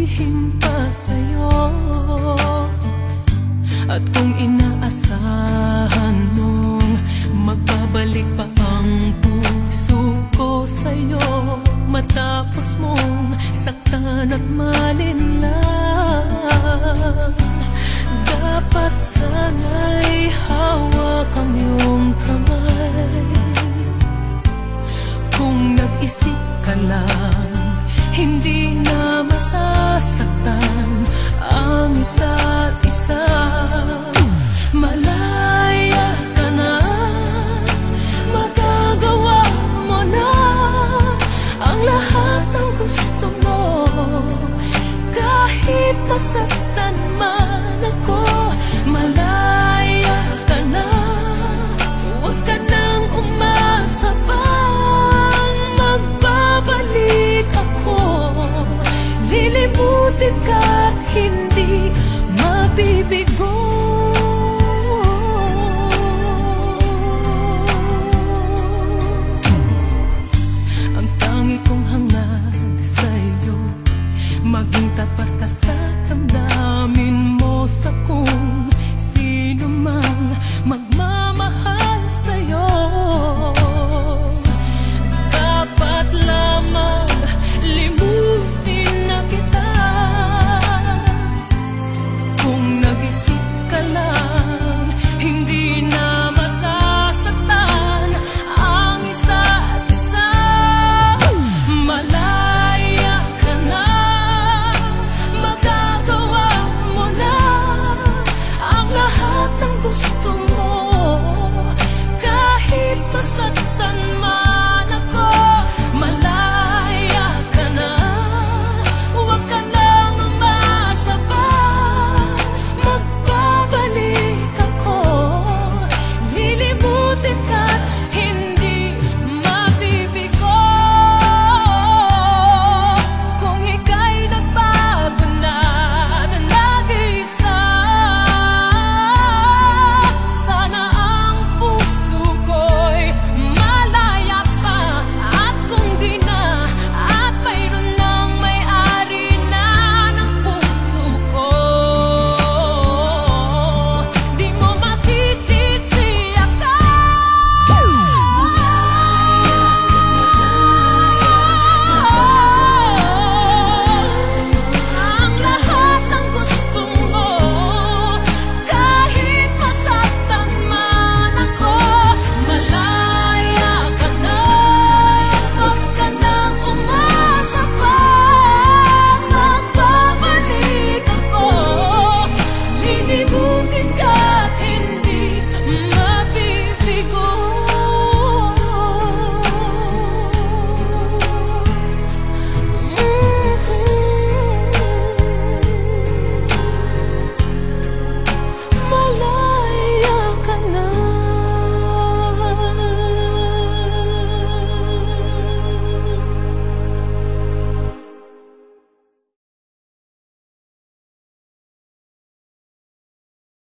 lihim pa sa'yo. At kung inaasahan mong magbabalik pa ang puso ko sa'yo, matapos mong saktan at malinlang, dapat sana'y hawak ang iyong kamay. Kung nag-isip ka lang, hindi na masasaktan ang isa't isa. Malaya ka na, magagawa mo na ang lahat ng gusto mo. Kahit masaktan man ako, malaya ka na. Huwag ka nang umasa pang magbabalik ako. Lilimutin ka't hindi mabibigo. Ang tangi kong hangad sa'yo, maging tapat ka sa damdamin mo, sa kung sino mang